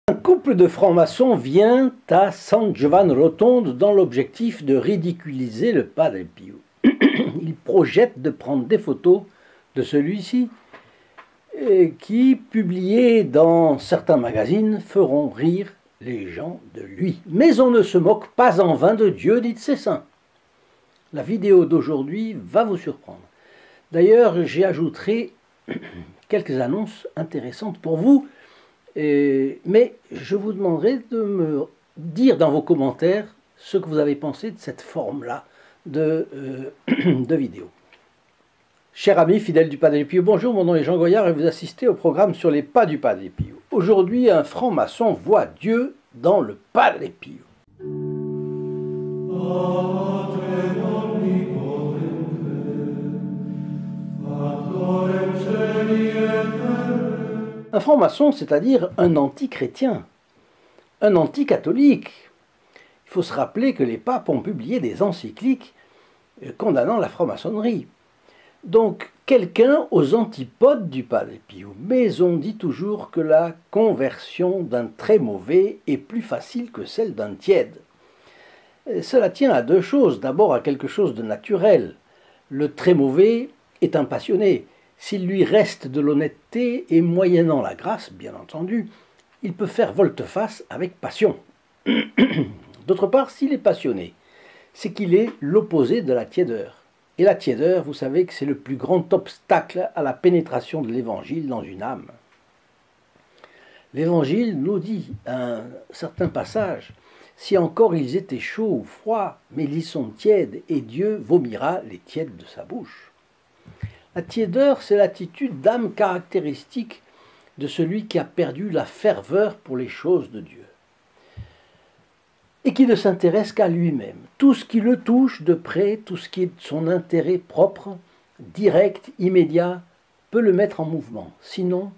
Un couple de francs-maçons vient à San Giovanni Rotondo dans l'objectif de ridiculiser le Padre Pio. Ils projettent de prendre des photos de celui-ci qui, publiées dans certains magazines, feront rire les gens de lui. Mais on ne se moque pas en vain de Dieu ni de ses saints. La vidéo d'aujourd'hui va vous surprendre. D'ailleurs, j'y ajouterai quelques annonces intéressantes pour vous, mais je vous demanderai de me dire dans vos commentaires ce que vous avez pensé de cette forme-là de vidéo. Chers amis fidèles du Padre Pio, bonjour, mon nom est Jean Goyard et vous assistez au programme sur les pas du Padre Pio. Aujourd'hui, un franc-maçon voit Dieu dans le Padre Pio. Un franc-maçon, c'est-à-dire un anti-chrétien, un anti-catholique. Il faut se rappeler que les papes ont publié des encycliques condamnant la franc-maçonnerie. Donc, quelqu'un aux antipodes du Padre Pio. Mais on dit toujours que la conversion d'un très mauvais est plus facile que celle d'un tiède. Cela tient à deux choses. D'abord à quelque chose de naturel. Le très mauvais est un passionné. S'il lui reste de l'honnêteté et moyennant la grâce, bien entendu, il peut faire volte-face avec passion. D'autre part, s'il est passionné, c'est qu'il est l'opposé de la tiédeur. Et la tiédeur, vous savez que c'est le plus grand obstacle à la pénétration de l'Évangile dans une âme. L'Évangile nous dit à un certain passage, si encore ils étaient chauds ou froids, mais ils sont tièdes, et Dieu vomira les tièdes de sa bouche. La tiédeur, c'est l'attitude d'âme caractéristique de celui qui a perdu la ferveur pour les choses de Dieu et qui ne s'intéresse qu'à lui-même. Tout ce qui le touche de près, tout ce qui est de son intérêt propre, direct, immédiat, peut le mettre en mouvement. Sinon,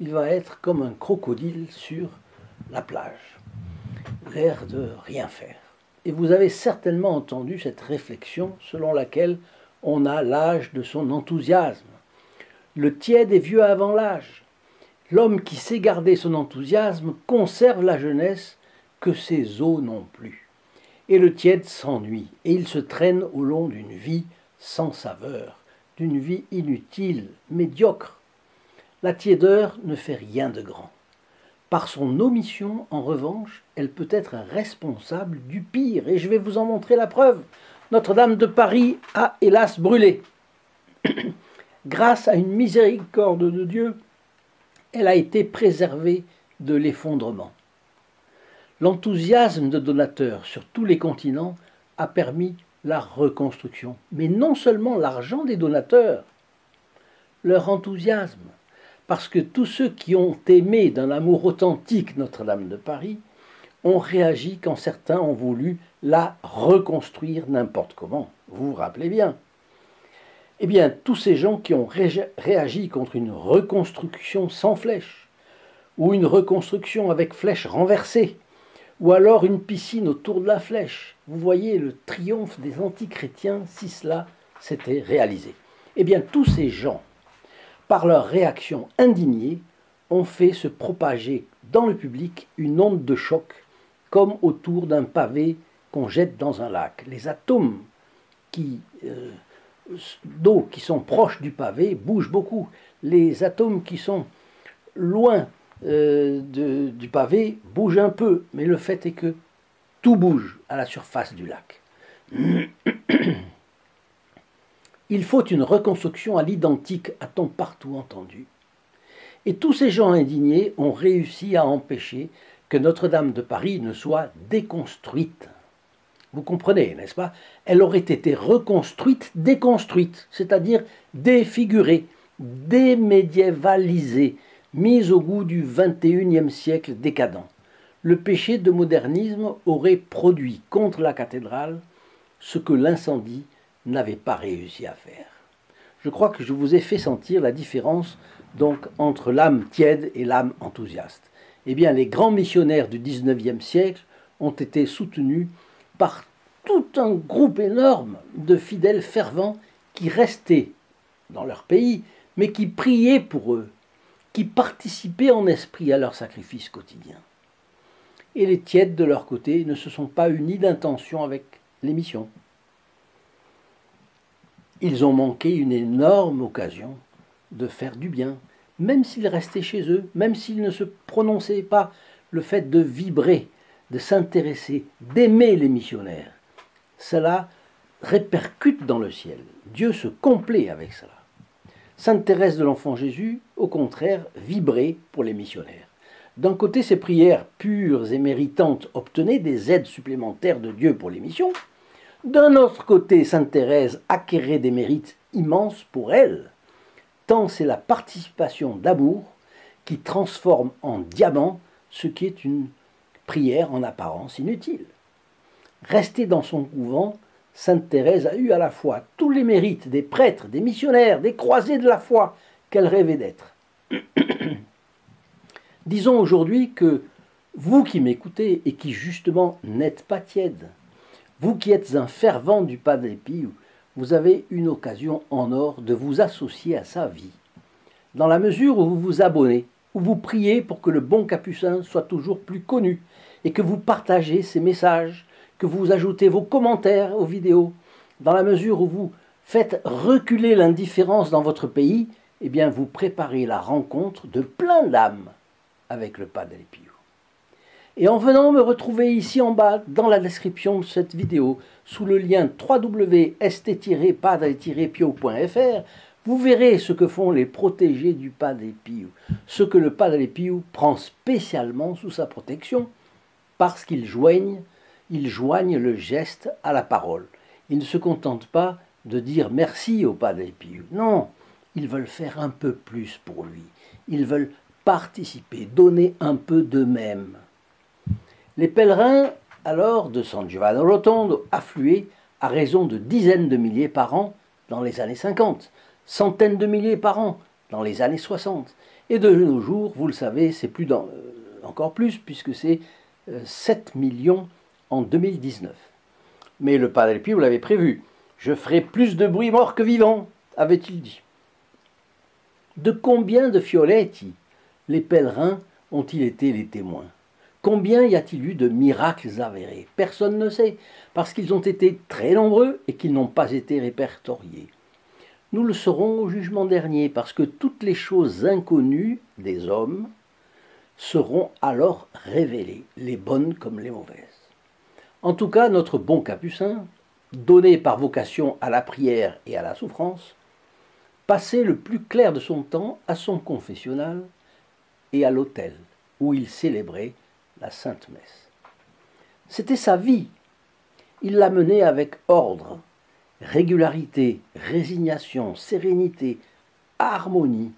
il va être comme un crocodile sur la plage, l'air de rien faire. Et vous avez certainement entendu cette réflexion selon laquelle on a l'âge de son enthousiasme. Le tiède est vieux avant l'âge. L'homme qui sait garder son enthousiasme conserve la jeunesse que ses os n'ont plus. Et le tiède s'ennuie, et il se traîne au long d'une vie sans saveur, d'une vie inutile, médiocre. La tiédeur ne fait rien de grand. Par son omission, en revanche, elle peut être responsable du pire, et je vais vous en montrer la preuve. Notre-Dame de Paris a hélas brûlé. Grâce à une miséricorde de Dieu, elle a été préservée de l'effondrement. L'enthousiasme de donateurs sur tous les continents a permis la reconstruction. Mais non seulement l'argent des donateurs, leur enthousiasme, parce que tous ceux qui ont aimé d'un amour authentique Notre-Dame de Paris ont réagi quand certains ont voulu la reconstruire n'importe comment. Vous vous rappelez bien. Eh bien, tous ces gens qui ont réagi contre une reconstruction sans flèche, ou une reconstruction avec flèche renversée, ou alors une piscine autour de la flèche, vous voyez le triomphe des antichrétiens si cela s'était réalisé. Eh bien, tous ces gens, par leur réaction indignée, ont fait se propager dans le public une onde de choc, comme autour d'un pavé qu'on jette dans un lac. Les atomes d'eau qui sont proches du pavé bougent beaucoup. Les atomes qui sont loin du pavé bougent un peu, mais le fait est que tout bouge à la surface du lac. Il faut une reconstruction à l'identique, a-t-on partout entendu. Et tous ces gens indignés ont réussi à empêcher que Notre-Dame de Paris ne soit déconstruite. Vous comprenez, n'est-ce pas? Elle aurait été reconstruite, déconstruite, c'est-à-dire défigurée, démédiévalisée, mise au goût du XXIe siècle décadent. Le péché de modernisme aurait produit contre la cathédrale ce que l'incendie n'avait pas réussi à faire. Je crois que je vous ai fait sentir la différence donc entre l'âme tiède et l'âme enthousiaste. Eh bien, les grands missionnaires du XIXe siècle ont été soutenus par tout un groupe énorme de fidèles fervents qui restaient dans leur pays, mais qui priaient pour eux, qui participaient en esprit à leur sacrifice quotidien. et les tièdes, de leur côté, ne se sont pas unis d'intention avec les missions. Ils ont manqué une énorme occasion de faire du bien, même s'ils restaient chez eux, même s'ils ne se prononçaient pas le fait de vibrer, de s'intéresser, d'aimer les missionnaires. Cela répercute dans le ciel. Dieu se complaît avec cela. Sainte Thérèse de l'Enfant Jésus, au contraire, vibrait pour les missionnaires. D'un côté, ses prières pures et méritantes obtenaient des aides supplémentaires de Dieu pour les missions. D'un autre côté, Sainte Thérèse acquérait des mérites immenses pour elle, tant c'est la participation d'amour qui transforme en diamant ce qui est une prière en apparence inutile. Restée dans son couvent, Sainte Thérèse a eu à la fois tous les mérites des prêtres, des missionnaires, des croisés de la foi qu'elle rêvait d'être. Disons aujourd'hui que vous qui m'écoutez et qui justement n'êtes pas tiède, vous qui êtes un fervent du Padre Pio, vous avez une occasion en or de vous associer à sa vie. Dans la mesure où vous vous abonnez, où vous priez pour que le bon capucin soit toujours plus connu et que vous partagez ses messages, que vous ajoutez vos commentaires aux vidéos, dans la mesure où vous faites reculer l'indifférence dans votre pays, eh bien vous préparez la rencontre de plein d'âmes avec le Padre Pio. Et en venant me retrouver ici en bas, dans la description de cette vidéo, sous le lien www.st-padre-pio.fr, vous verrez ce que font les protégés du Padre Pio, ce que le Padre Pio prend spécialement sous sa protection, parce qu'ils joignent le geste à la parole. Ils ne se contentent pas de dire merci au Padre Pio. Non, ils veulent faire un peu plus pour lui. Ils veulent participer, donner un peu d'eux-mêmes. Les pèlerins, alors, de San Giovanni Rotondo affluaient à raison de dizaines de milliers par an dans les années 50, centaines de milliers par an dans les années 60. Et de nos jours, vous le savez, c'est encore plus, puisque c'est 7 millions en 2019. Mais le Padre Pio l'avait prévu. Je ferai plus de bruit mort que vivant, avait-il dit. De combien de fioletti les pèlerins ont-ils été les témoins? Combien y a-t-il eu de miracles avérés? Personne ne sait, parce qu'ils ont été très nombreux et qu'ils n'ont pas été répertoriés. Nous le saurons au jugement dernier, parce que toutes les choses inconnues des hommes seront alors révélées, les bonnes comme les mauvaises. En tout cas, notre bon capucin, donné par vocation à la prière et à la souffrance, passait le plus clair de son temps à son confessionnal et à l'autel, où il célébrait la Sainte Messe. C'était sa vie. Il la menait avec ordre, régularité, résignation, sérénité, harmonie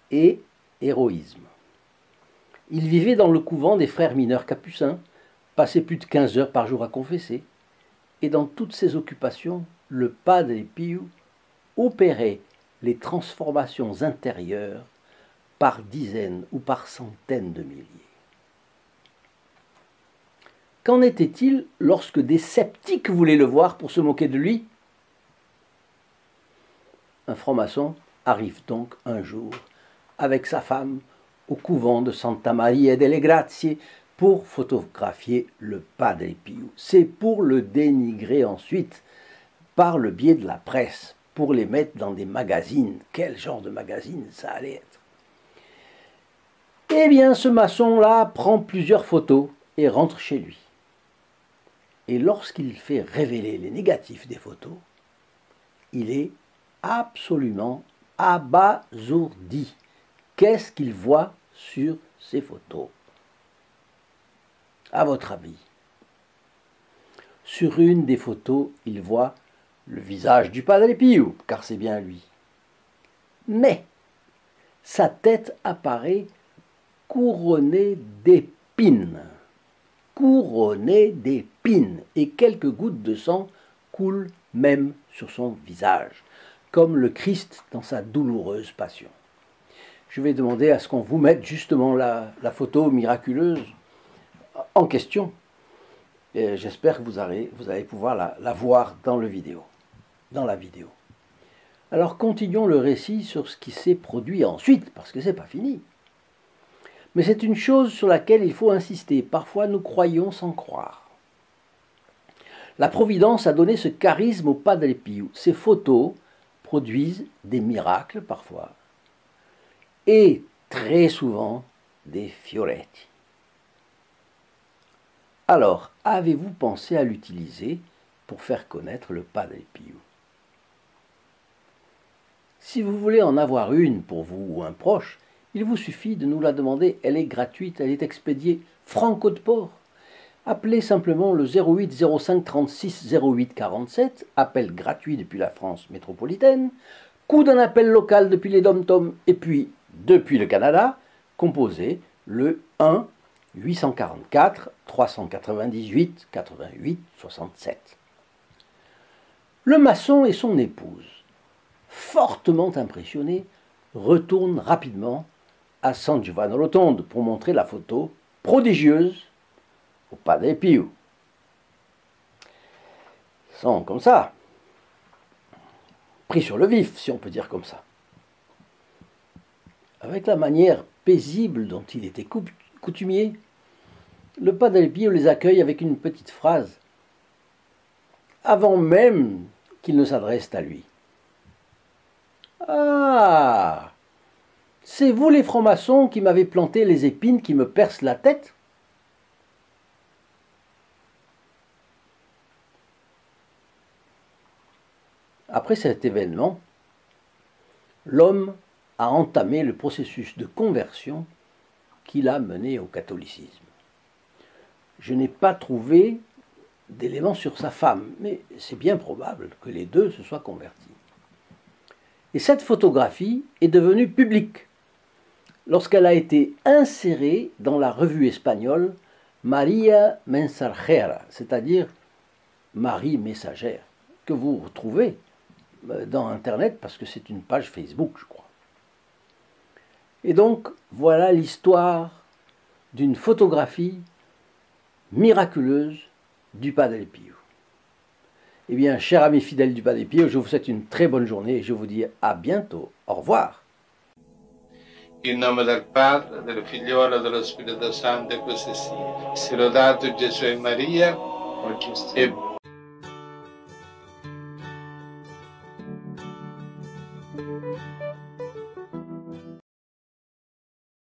et héroïsme. Il vivait dans le couvent des frères mineurs capucins, passait plus de 15 heures par jour à confesser, et dans toutes ses occupations, le Padre Pio opérait les transformations intérieures par dizaines ou par centaines de milliers. Qu'en était-il lorsque des sceptiques voulaient le voir pour se moquer de lui? Un franc-maçon arrive donc un jour avec sa femme au couvent de Santa Maria delle Grazie pour photographier le Padre Pio. C'est pour le dénigrer ensuite par le biais de la presse, pour les mettre dans des magazines. Quel genre de magazine ça allait être? Eh bien, ce maçon-là prend plusieurs photos et rentre chez lui. Et lorsqu'il fait révéler les négatifs des photos, il est absolument abasourdi. Qu'est-ce qu'il voit sur ces photos? À votre avis? Sur une des photos, il voit le visage du Padre Pio, car c'est bien lui. Mais sa tête apparaît couronnée d'épines. Couronnée d'épines, et quelques gouttes de sang coulent même sur son visage, comme le Christ dans sa douloureuse passion. Je vais demander à ce qu'on vous mette justement la photo miraculeuse en question. J'espère que vous allez pouvoir la voir dans la vidéo. Alors continuons le récit sur ce qui s'est produit ensuite, parce que c'est pas fini. Mais c'est une chose sur laquelle il faut insister. Parfois nous croyons sans croire. La Providence a donné ce charisme au Padre Pio. Ces photos produisent des miracles parfois et très souvent des fioretti. Alors, avez-vous pensé à l'utiliser pour faire connaître le Padre Pio? Si vous voulez en avoir une pour vous ou un proche, il vous suffit de nous la demander. Elle est gratuite, elle est expédiée franco de port. Appelez simplement le 08 05 36 08 47, appel gratuit depuis la France métropolitaine, coût d'un appel local depuis les Dom-Tom et puis depuis le Canada, composez le 1 844 398 88 67. Le maçon et son épouse, fortement impressionnés, retournent rapidement à San Giovanni Rotondo pour montrer la photo prodigieuse au Padre Pio. Ils sont comme ça, pris sur le vif, si on peut dire comme ça. Avec la manière paisible dont il était coutumier, le Padre Pio les accueille avec une petite phrase, avant même qu'ils ne s'adressent à lui. « Ah, c'est vous les francs-maçons qui m'avez planté les épines qui me percent la tête ?» Après cet événement, l'homme a entamé le processus de conversion qui l'a mené au catholicisme. Je n'ai pas trouvé d'éléments sur sa femme, mais c'est bien probable que les deux se soient convertis. Et cette photographie est devenue publique lorsqu'elle a été insérée dans la revue espagnole Maria Mensajera, c'est-à-dire Marie messagère, que vous retrouvez dans Internet parce que c'est une page Facebook, je crois. Et donc, voilà l'histoire d'une photographie miraculeuse du Padre Pio. Eh bien, chers amis fidèles du Padre Pio, je vous souhaite une très bonne journée et je vous dis à bientôt. Au revoir. In nome del Padre, del Figliolo e dello Spirito Santo, e così sia. Sia lodato Gesù e Maria, e